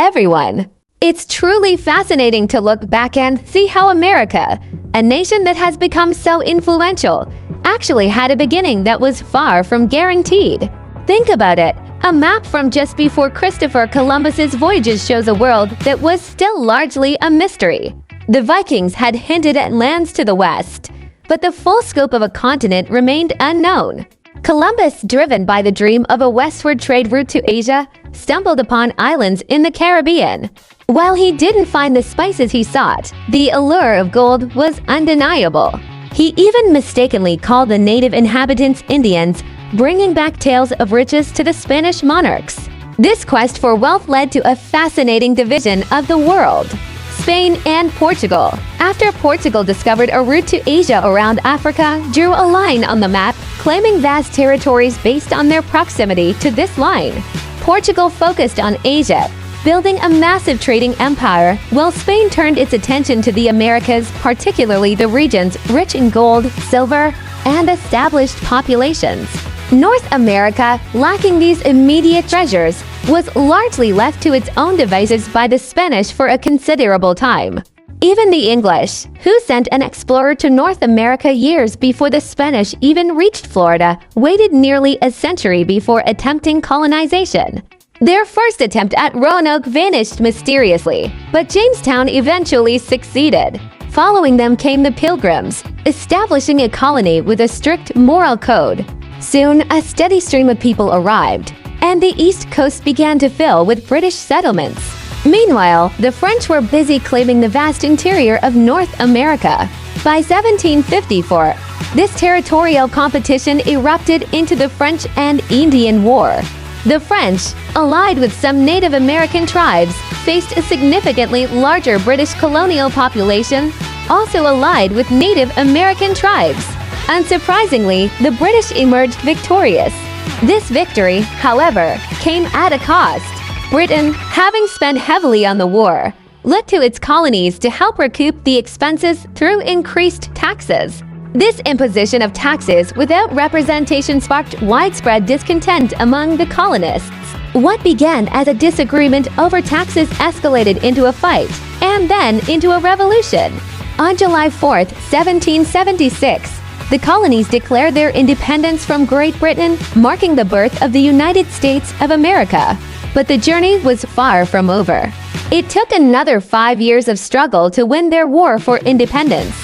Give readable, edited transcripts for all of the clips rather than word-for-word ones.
everyone. It's truly fascinating to look back and see how America, a nation that has become so influential, actually had a beginning that was far from guaranteed. Think about it. A map from just before Christopher Columbus's voyages shows a world that was still largely a mystery. The Vikings had hinted at lands to the west, but the full scope of a continent remained unknown. Columbus, driven by the dream of a westward trade route to Asia, stumbled upon islands in the Caribbean. While he didn't find the spices he sought, the allure of gold was undeniable. He even mistakenly called the native inhabitants Indians, bringing back tales of riches to the Spanish monarchs. This quest for wealth led to a fascinating division of the world: Spain and Portugal. After Portugal discovered a route to Asia around Africa, drew a line on the map, claiming vast territories based on their proximity to this line. Portugal focused on Asia, building a massive trading empire, while Spain turned its attention to the Americas, particularly the regions rich in gold, silver, and established populations. North America, lacking these immediate treasures, was largely left to its own devices by the Spanish for a considerable time. Even the English, who sent an explorer to North America years before the Spanish even reached Florida, waited nearly a century before attempting colonization. Their first attempt at Roanoke vanished mysteriously, but Jamestown eventually succeeded. Following them came the Pilgrims, establishing a colony with a strict moral code. Soon, a steady stream of people arrived, and the East Coast began to fill with British settlements. Meanwhile, the French were busy claiming the vast interior of North America. By 1754, this territorial competition erupted into the French and Indian War. The French, allied with some Native American tribes, faced a significantly larger British colonial population, also allied with Native American tribes. Unsurprisingly, the British emerged victorious. This victory, however, came at a cost. Britain, having spent heavily on the war, looked to its colonies to help recoup the expenses through increased taxes. This imposition of taxes without representation sparked widespread discontent among the colonists. What began as a disagreement over taxes escalated into a fight, and then into a revolution. On July 4, 1776, the colonies declared their independence from Great Britain, marking the birth of the United States of America. But the journey was far from over. It took another 5 years of struggle to win their war for independence.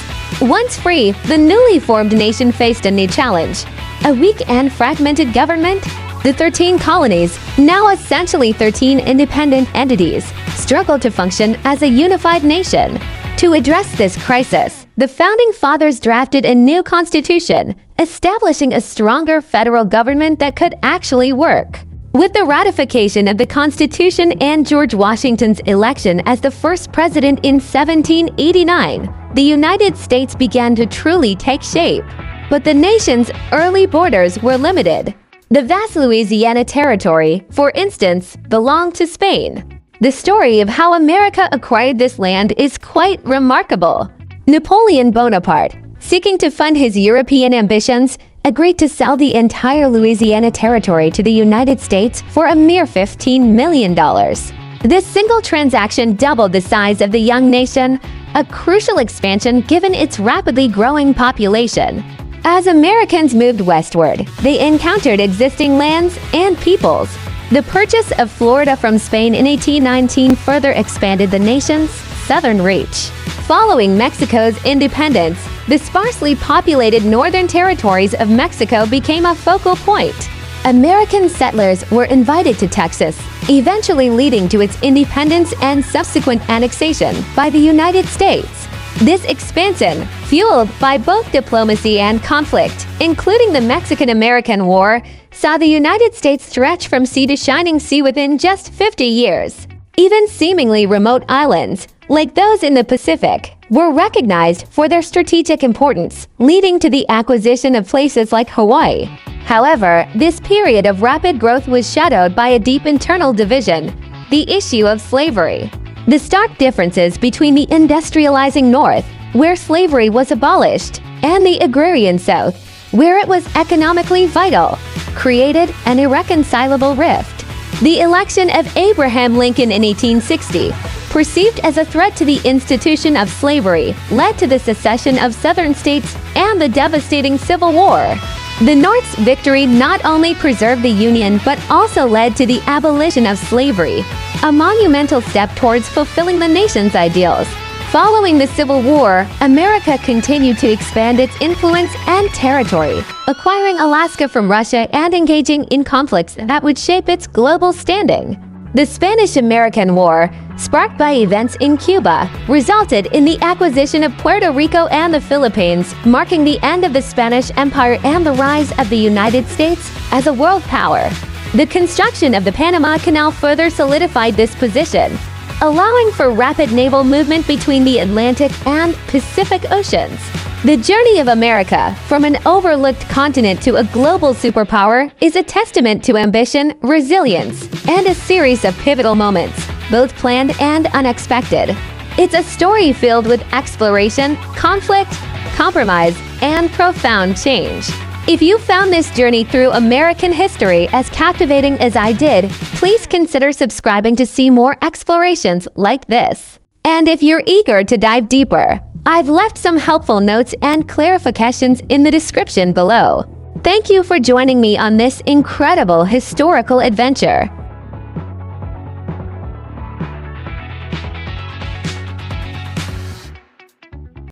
Once free, the newly formed nation faced a new challenge: a weak and fragmented government. The 13 colonies, now essentially 13 independent entities, struggled to function as a unified nation. To address this crisis, the Founding Fathers drafted a new constitution, establishing a stronger federal government that could actually work. With the ratification of the Constitution and George Washington's election as the first president in 1789, the United States began to truly take shape. But the nation's early borders were limited. The vast Louisiana territory, for instance, belonged to Spain. The story of how America acquired this land is quite remarkable. Napoleon Bonaparte, seeking to fund his European ambitions, agreed to sell the entire Louisiana territory to the United States for a mere $15 million. This single transaction doubled the size of the young nation, a crucial expansion given its rapidly growing population. As Americans moved westward, they encountered existing lands and peoples. The purchase of Florida from Spain in 1819 further expanded the nation's southern reach. Following Mexico's independence, the sparsely populated northern territories of Mexico became a focal point. American settlers were invited to Texas, eventually leading to its independence and subsequent annexation by the United States. This expansion, fueled by both diplomacy and conflict, including the Mexican-American War, saw the United States stretch from sea to shining sea within just 50 years. Even seemingly remote islands, like those in the Pacific, were recognized for their strategic importance, leading to the acquisition of places like Hawaii. However, this period of rapid growth was shadowed by a deep internal division: the issue of slavery. The stark differences between the industrializing North, where slavery was abolished, and the agrarian South, where it was economically vital, created an irreconcilable rift. The election of Abraham Lincoln in 1860, perceived as a threat to the institution of slavery, led to the secession of Southern states and the devastating Civil War. The North's victory not only preserved the Union but also led to the abolition of slavery, a monumental step towards fulfilling the nation's ideals. Following the Civil War, America continued to expand its influence and territory, acquiring Alaska from Russia and engaging in conflicts that would shape its global standing. The Spanish-American War, sparked by events in Cuba, resulted in the acquisition of Puerto Rico and the Philippines, marking the end of the Spanish Empire and the rise of the United States as a world power. The construction of the Panama Canal further solidified this position, allowing for rapid naval movement between the Atlantic and Pacific Oceans. The journey of America, from an overlooked continent to a global superpower, is a testament to ambition, resilience, and a series of pivotal moments, both planned and unexpected. It's a story filled with exploration, conflict, compromise, and profound change. If you found this journey through American history as captivating as I did, please consider subscribing to see more explorations like this. And if you're eager to dive deeper, I've left some helpful notes and clarifications in the description below. Thank you for joining me on this incredible historical adventure.